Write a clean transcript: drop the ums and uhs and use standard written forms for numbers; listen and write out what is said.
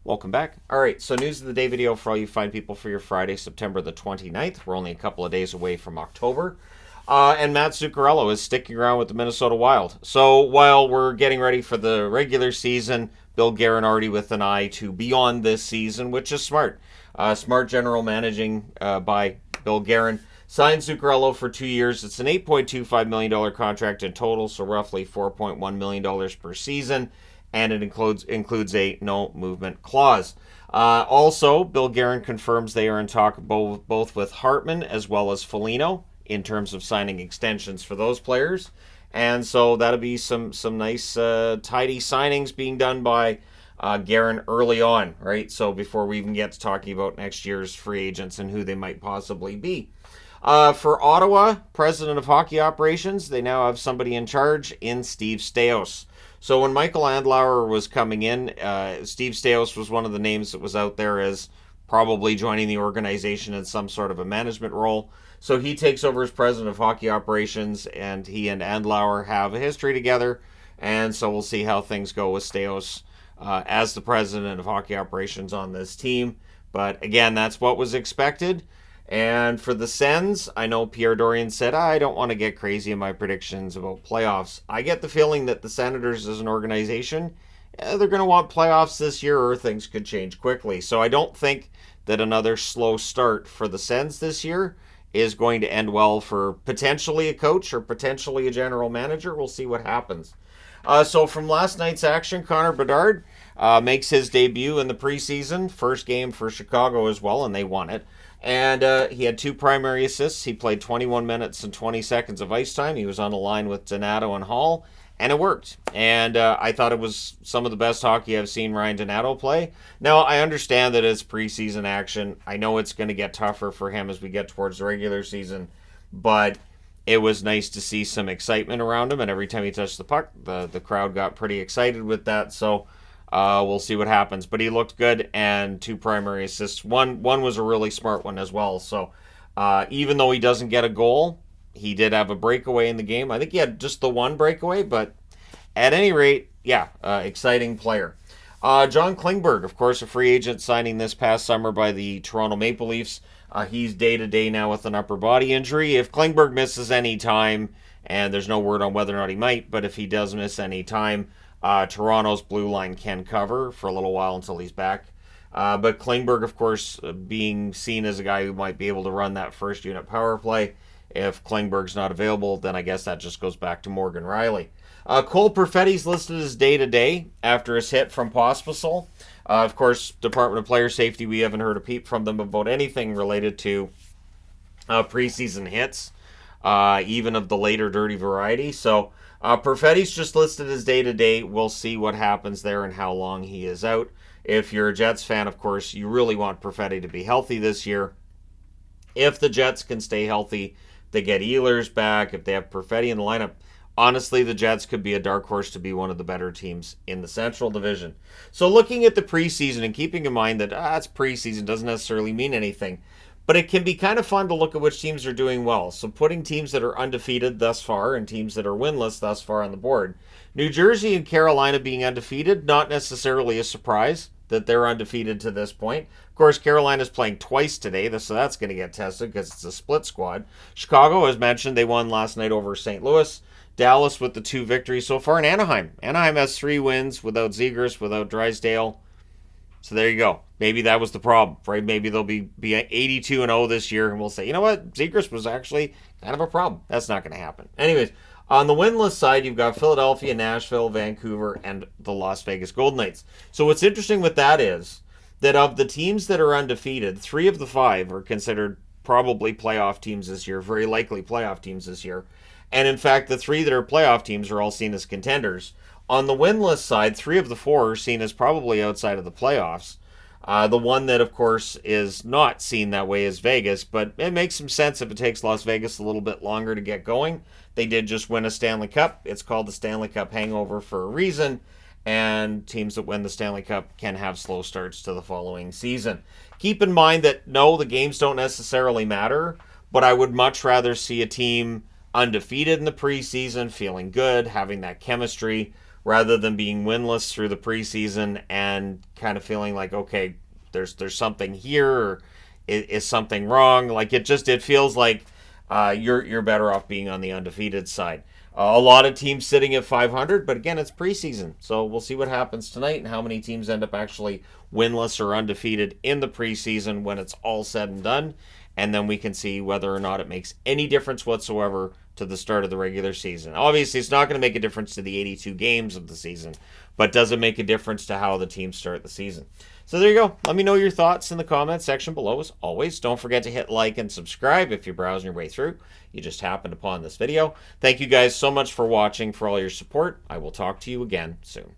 Welcome back. All right, so news of the day video for all you fine people for your Friday, September the 29th. We're only a couple of days away from October. And Matt Zuccarello is sticking around with the Minnesota Wild. So while we're getting ready for the regular season, Bill Guerin already with an eye to beyond this season, which is smart. Smart general managing by Bill Guerin. Signed Zuccarello for 2 years. It's an $8.25 million contract in total, so roughly $4.1 million per season. And it includes a no movement clause. Also, Bill Guerin confirms they are in talk both with Hartman as well as Foligno in terms of signing extensions for those players. And so that'll be some nice, tidy signings being done by Guerin early on, right? So before we even get to talking about next year's free agents and who they might possibly be. For Ottawa, president of hockey operations, they now have somebody in charge in Steve Staios. So when Michael Andlauer was coming in, Steve Staios was one of the names that was out there as probably joining the organization in some sort of a management role. So he takes over as president of hockey operations, and he and Andlauer have a history together. And so we'll see how things go with Staios as the president of hockey operations on this team. But again, that's what was expected. And for the Sens, I know Pierre Dorion said, I don't want to get crazy in my predictions about playoffs. I get the feeling that the Senators as an organization, they're going to want playoffs this year or things could change quickly. So I don't think that another slow start for the Sens this year is going to end well for potentially a coach or potentially a general manager. We'll see what happens. So from last night's action, Connor Bedard makes his debut in the preseason. First game for Chicago as well, and they won it. And he had 2 primary assists. He played 21 minutes and 20 seconds of ice time. He was on the line with Donato and Hall, and it worked. And I thought it was some of the best hockey I've seen Ryan Donato play. Now, I understand that it's preseason action. I know it's going to get tougher for him as we get towards the regular season, but it was nice to see some excitement around him, and every time he touched the puck, the crowd got pretty excited with that. So we'll see what happens. But he looked good, and 2 primary assists. One was a really smart one as well. So even though he doesn't get a goal, he did have a breakaway in the game. I think he had just the one breakaway, but at any rate, yeah, exciting player. John Klingberg, of course, a free agent signing this past summer by the Toronto Maple Leafs. He's day-to-day now with an upper body injury. If Klingberg misses any time, and there's no word on whether or not he might, but if he does miss any time, Toronto's blue line can cover for a little while until he's back. But Klingberg, of course, being seen as a guy who might be able to run that first unit power play. If Klingberg's not available, then I guess that just goes back to Morgan Riley. Cole Perfetti's listed as day-to-day after his hit from Pospisil. Of course, Department of Player Safety, we haven't heard a peep from them about anything related to preseason hits, even of the later dirty variety. So Perfetti's just listed as day-to-day. We'll see what happens there and how long he is out. If you're a Jets fan, of course, you really want Perfetti to be healthy this year. If the Jets can stay healthy, they get Ehlers back. If they have Perfetti in the lineup, honestly, the Jets could be a dark horse to be one of the better teams in the Central Division. So looking at the preseason and keeping in mind that it's preseason doesn't necessarily mean anything, but it can be kind of fun to look at which teams are doing well. So putting teams that are undefeated thus far and teams that are winless thus far on the board. New Jersey and Carolina being undefeated, not necessarily a surprise that they're undefeated to this point. Of course, Carolina's playing twice today, so that's going to get tested because it's a split squad. Chicago, as mentioned, they won last night over St. Louis. Dallas with the 2 victories so far, and Anaheim. Anaheim has 3 wins without Zegras, without Drysdale. So there you go. Maybe that was the problem, right? Maybe they'll be 82-0 this year, and we'll say, you know what? Zegras was actually kind of a problem. That's not going to happen. Anyways, on the winless side, you've got Philadelphia, Nashville, Vancouver, and the Las Vegas Golden Knights. So what's interesting with that is that of the teams that are undefeated, 3 of the 5 are considered probably playoff teams this year, very likely playoff teams this year. And in fact, the 3 that are playoff teams are all seen as contenders. On the winless side, 3 of the 4 are seen as probably outside of the playoffs. The one that, of course, is not seen that way is Vegas, but it makes some sense if it takes Las Vegas a little bit longer to get going. They did just win a Stanley Cup. It's called the Stanley Cup hangover for a reason, and teams that win the Stanley Cup can have slow starts to the following season. Keep in mind that, no, the games don't necessarily matter, but I would much rather see a team undefeated in the preseason, feeling good, having that chemistry, rather than being winless through the preseason and kind of feeling like, okay, there's something here, or is something wrong? Like it feels like you're better off being on the undefeated side. A lot of teams sitting at 500, but again, it's preseason, so we'll see what happens tonight and how many teams end up actually winless or undefeated in the preseason when it's all said and done, and then we can see whether or not it makes any difference whatsoever to the start of the regular season. Obviously, it's not going to make a difference to the 82 games of the season, but does it make a difference to how the teams start the season? So there you go. Let me know your thoughts in the comments section below. As always, don't forget to hit like and subscribe if you're browsing your way through. You just happened upon this video. Thank you guys so much for watching, for all your support. I will talk to you again soon.